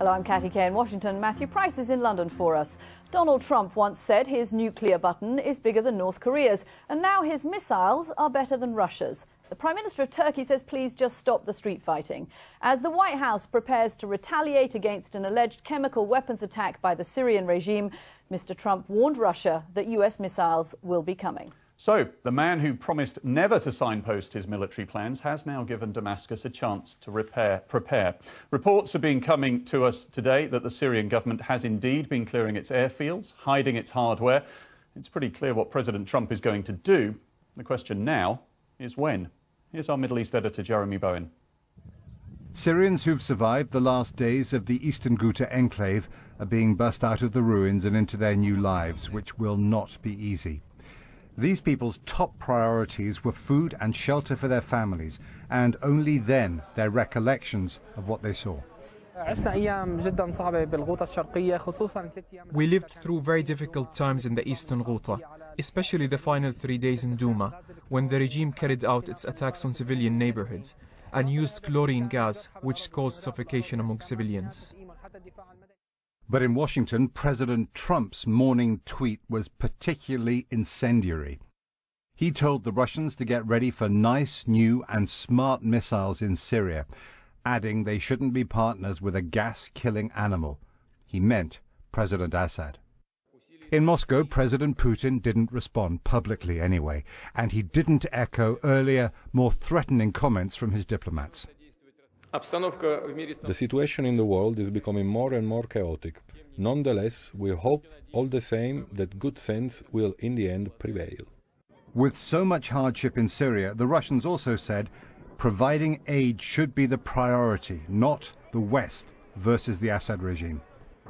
Hello, I'm Katty Kay in Washington. Matthew Price is in London for us. Donald Trump once said his nuclear button is bigger than North Korea's, and now his missiles are better than Russia's. The Prime Minister of Turkey says please just stop the street fighting. As the White House prepares to retaliate against an alleged chemical weapons attack by the Syrian regime, Mr. Trump warned Russia that US missiles will be coming. So, the man who promised never to signpost his military plans has now given Damascus a chance to prepare. Reports have been coming to us today that the Syrian government has indeed been clearing its airfields, hiding its hardware. It's pretty clear what President Trump is going to do. The question now is when. Here's our Middle East editor, Jeremy Bowen. Syrians who've survived the last days of the Eastern Ghouta enclave are being bussed out of the ruins and into their new lives, which will not be easy. These people's top priorities were food and shelter for their families, and only then their recollections of what they saw. We lived through very difficult times in the Eastern Ghouta, especially the final 3 days in Douma, when the regime carried out its attacks on civilian neighborhoods and used chlorine gas, which caused suffocation among civilians. But in Washington, President Trump's morning tweet was particularly incendiary. He told the Russians to get ready for nice, new and smart missiles in Syria, adding they shouldn't be partners with a gas-killing animal. He meant President Assad. In Moscow, President Putin didn't respond publicly anyway, and he didn't echo earlier, more threatening comments from his diplomats. The situation in the world is becoming more and more chaotic. Nonetheless, we hope all the same that good sense will in the end prevail. With so much hardship in Syria, the Russians also said providing aid should be the priority, not the West versus the Assad regime.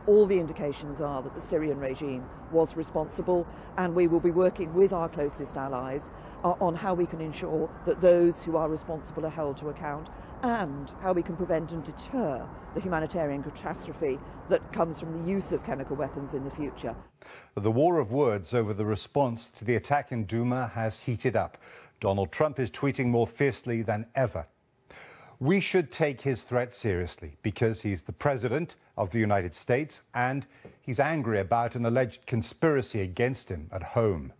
All the indications are that the Syrian regime was responsible, and we will be working with our closest allies on how we can ensure that those who are responsible are held to account, and how we can prevent and deter the humanitarian catastrophe that comes from the use of chemical weapons in the future. The war of words over the response to the attack in Douma has heated up. Donald Trump is tweeting more fiercely than ever. We should take his threat seriously because he's the President of the United States and he's angry about an alleged conspiracy against him at home.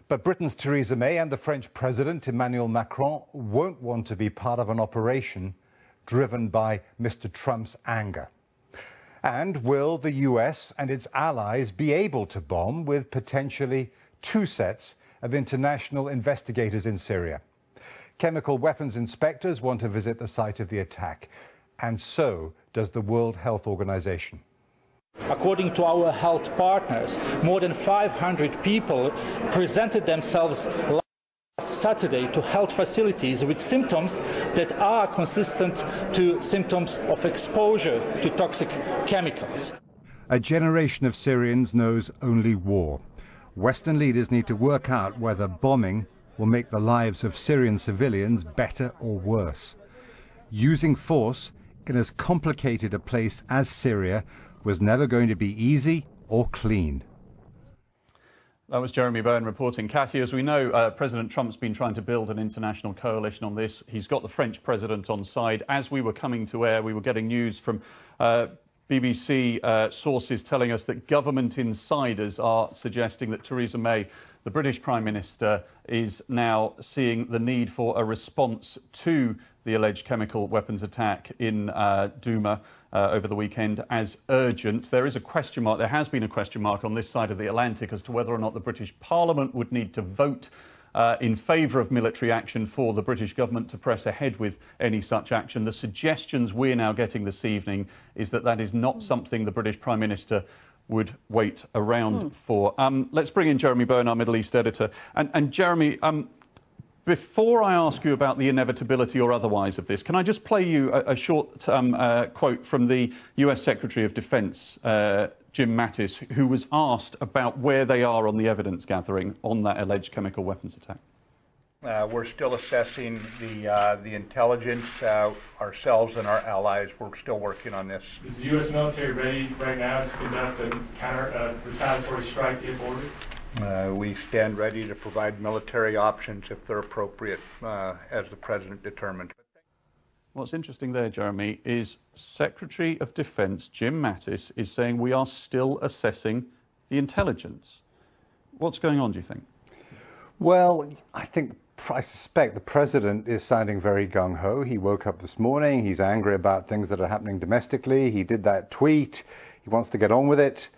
But Britain's Theresa May and the French President Emmanuel Macron won't want to be part of an operation driven by Mr. Trump's anger. And will the US and its allies be able to bomb with potentially 2 sets of international investigators in Syria? Chemical weapons inspectors want to visit the site of the attack, and so does the World Health Organization. According to our health partners, more than 500 people presented themselves last Saturday to health facilities with symptoms that are consistent to symptoms of exposure to toxic chemicals. A generation of Syrians knows only war. Western leaders need to work out whether bombing will make the lives of Syrian civilians better or worse. Using force in as complicated a place as Syria was never going to be easy or clean. That was Jeremy Bowen reporting. Katty, as we know, President Trump's been trying to build an international coalition on this. He's got the French president on side. As we were coming to air, we were getting news from BBC sources telling us that government insiders are suggesting that Theresa May, the British Prime Minister, is now seeing the need for a response to the alleged chemical weapons attack in Douma over the weekend as urgent. There is a question mark, there has been a question mark on this side of the Atlantic as to whether or not the British Parliament would need to vote in favour of military action for the British government to press ahead with any such action. The suggestions we're now getting this evening is that that is not something the British Prime Minister would wait around for. Let's bring in Jeremy Bowen, our Middle East editor. And Jeremy, before I ask you about the inevitability or otherwise of this, can I just play you a short quote from the US Secretary of Defense, Jim Mattis, who was asked about where they are on the evidence gathering on that alleged chemical weapons attack? We're still assessing the intelligence ourselves and our allies. We're still working on this. Is the U.S. military ready right now to conduct a retaliatory strike if ordered? We stand ready to provide military options if they're appropriate, as the President determined. What's interesting there, Jeremy, is Secretary of Defence Jim Mattis is saying we are still assessing the intelligence. What's going on, do you think? Well, I suspect the president is sounding very gung-ho. He woke up this morning, he's angry about things that are happening domestically. He did that tweet. He wants to get on with it.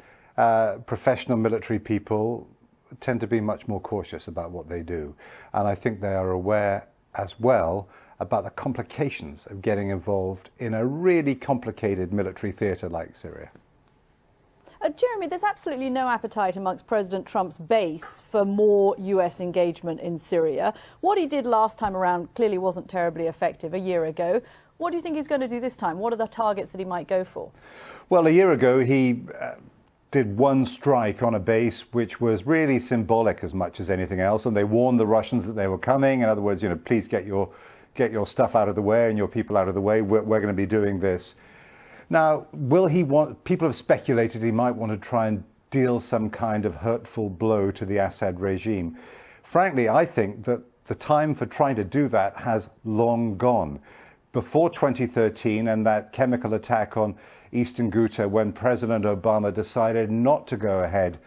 Professional military people tend to be much more cautious about what they do. And I think they are aware as well about the complications of getting involved in a really complicated military theatre like Syria. Jeremy, there's absolutely no appetite amongst President Trump's base for more US engagement in Syria. What he did last time around clearly wasn't terribly effective a year ago. What do you think he's going to do this time? What are the targets that he might go for? Well, a year ago he did one strike on a base which was really symbolic as much as anything else, and they warned the Russians that they were coming. In other words, please get your stuff out of the way and your people out of the way. We're going to be doing this. Now, people have speculated he might want to try and deal some kind of hurtful blow to the Assad regime. Frankly, I think that the time for trying to do that has long gone. Before 2013 and that chemical attack on Eastern Ghouta, when President Obama decided not to go ahead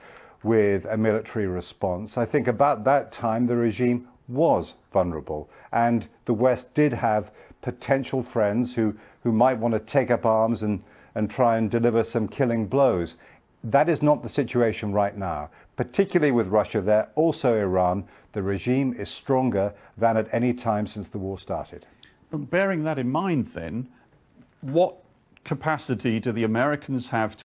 with a military response, I think about that time the regime was vulnerable, and the West did have potential friends who might want to take up arms and try and deliver some killing blows. That is not the situation right now, particularly with Russia there, also Iran. The regime is stronger than at any time since the war started. Bearing that in mind then, what capacity do the Americans have to